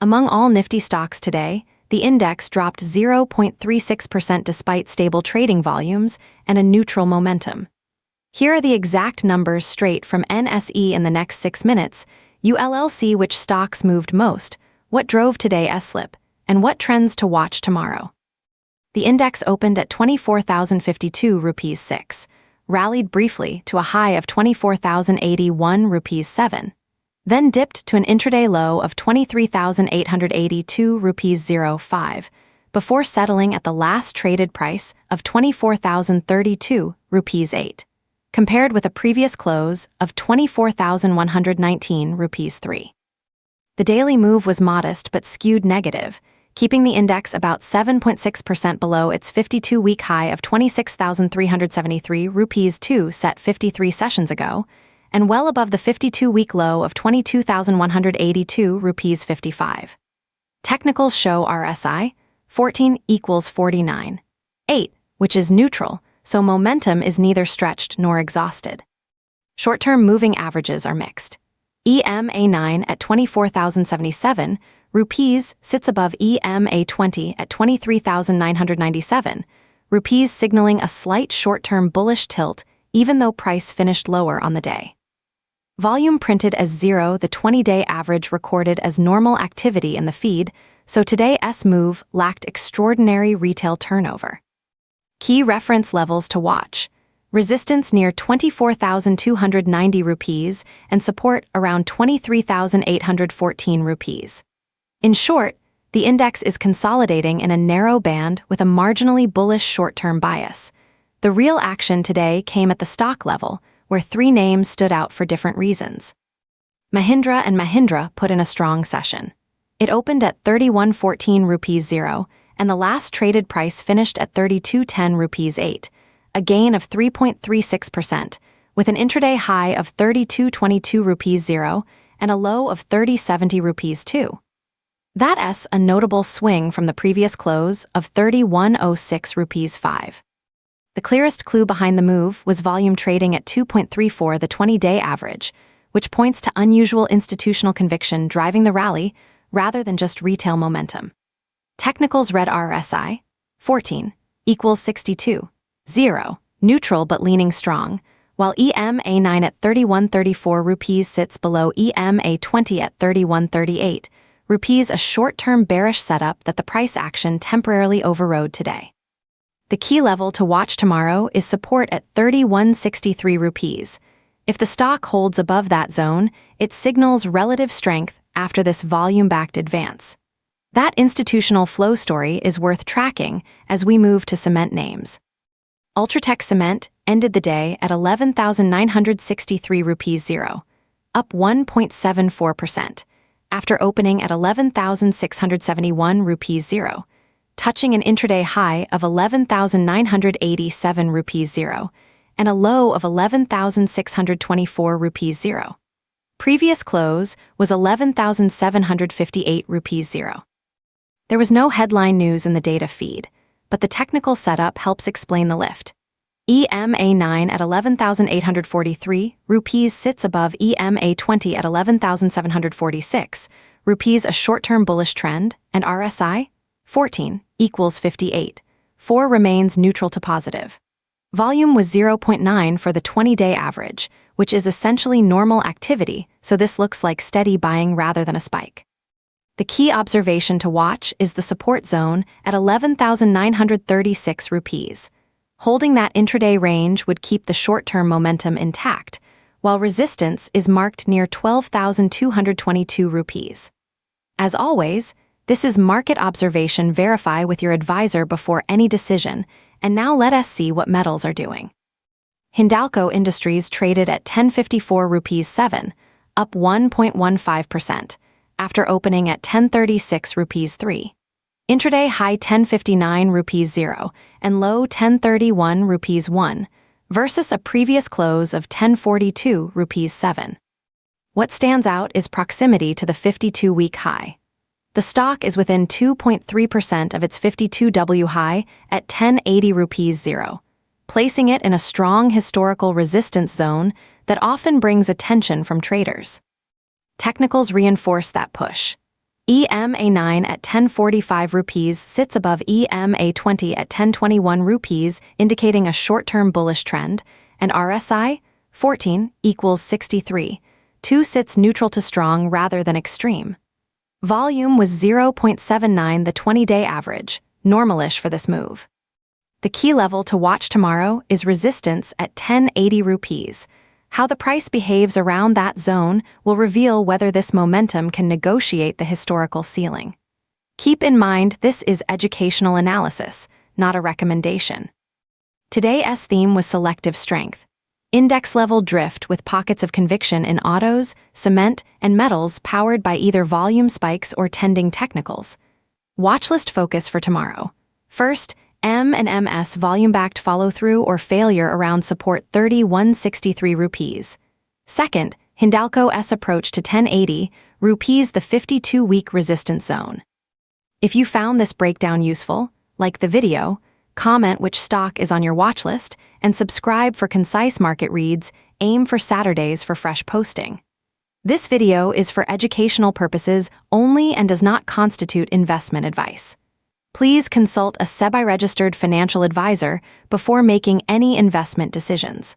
Among all NIFTY stocks today, the index dropped 0.36% despite stable trading volumes and a neutral momentum. Here are the exact numbers straight from NSE in the next 6 minutes. ULLC: which stocks moved most, what drove today's slip, and what trends to watch tomorrow. The index opened at 24,052 rupees 6, rallied briefly to a high of 24,081 rupees 7, then dipped to an intraday low of 23,882 rupees 05, before settling at the last traded price of 24,032 rupees 8, compared with a previous close of 24,119 rupees 3. The daily move was modest but skewed negative, keeping the index about 7.6% below its 52-week high of 26,373 rupees 2 set 53 sessions ago, and well above the 52-week low of 22,182 rupees 55. Technicals show RSI 14 equals 49, 8, which is neutral, so momentum is neither stretched nor exhausted. Short-term moving averages are mixed. EMA9 at 24,077 rupees sits above EMA20 at 23,997 rupees, signaling a slight short-term bullish tilt even though price finished lower on the day. Volume printed as 0, the 20-day average recorded as normal activity in the feed, so today's move lacked extraordinary retail turnover. Key reference levels to watch: resistance near 24,290 rupees and support around 23,814 rupees. In short, the index is consolidating in a narrow band with a marginally bullish short-term bias. The real action today came at the stock level, where 3 names stood out for different reasons. Mahindra and Mahindra put in a strong session. It opened at 3114 rupees 0, and the last traded price finished at 3210 rupees 8, a gain of 3.36%, with an intraday high of 3222 rupees 0 and a low of 3070 rupees 2. That's a notable swing from the previous close of 3106 rupees 5. The clearest clue behind the move was volume trading at 2.34, the 20-day average, which points to unusual institutional conviction driving the rally rather than just retail momentum. Technicals read RSI 14 equals 62, 0, neutral but leaning strong, while EMA9 at 3134 rupees sits below EMA20 at 3138 rupees, a short-term bearish setup that the price action temporarily overrode today. The key level to watch tomorrow is support at 3163 rupees. If the stock holds above that zone, it signals relative strength after this volume-backed advance. That institutional flow story is worth tracking as we move to cement names. UltraTech Cement ended the day at 11,963 rupees 0, up 1.74%, after opening at 11,671 rupees 0, touching an intraday high of 11,987 rupees 0 and a low of 11,624 rupees 0. Previous close was 11,758 rupees 0. There was no headline news in the data feed, but the technical setup helps explain the lift. EMA9 at 11,843 rupees sits above EMA20 at 11,746 rupees, a short-term bullish trend, and RSI 14 equals 58. 4 remains neutral to positive. Volume was 0.9 for the 20-day average, which is essentially normal activity, so this looks like steady buying rather than a spike. The key observation to watch is the support zone at 11,936 rupees. Holding that intraday range would keep the short-term momentum intact, while resistance is marked near 12,222 rupees. As always, this is market observation. Verify with your advisor before any decision, and now let us see what metals are doing. Hindalco Industries traded at 1054 rupees 7, up 1.15%, after opening at 1036 rupees 3. Intraday high 1059 rupees 0 and low 1031 rupees 1 versus a previous close of 1042 rupees 7. What stands out is proximity to the 52-week high. The stock is within 2.3% of its 52W high at 1080 rupees 0, placing it in a strong historical resistance zone that often brings attention from traders. Technicals reinforce that push. EMA9 at 1045 rupees sits above EMA20 at 1021 rupees, indicating a short-term bullish trend, and RSI 14 equals 63. 2 sits neutral to strong rather than extreme. Volume was 0.79, the 20-day average, normalish for this move. The key level to watch tomorrow is resistance at 1080 rupees. How the price behaves around that zone will reveal whether this momentum can negotiate the historical ceiling. Keep in mind this is educational analysis, not a recommendation. Today's theme was selective strength. Index-level drift with pockets of conviction in autos, cement, and metals powered by either volume spikes or tending technicals. Watchlist focus for tomorrow. First, M and MS volume-backed follow-through or failure around support 3163 rupees. Second, Hindalco's approach to 1080 rupees, the 52-week resistance zone. If you found this breakdown useful, like the video, comment which stock is on your watch list, and subscribe for concise market reads. Aim for Saturdays for fresh posting. This video is for educational purposes only and does not constitute investment advice. Please consult a SEBI-registered financial advisor before making any investment decisions.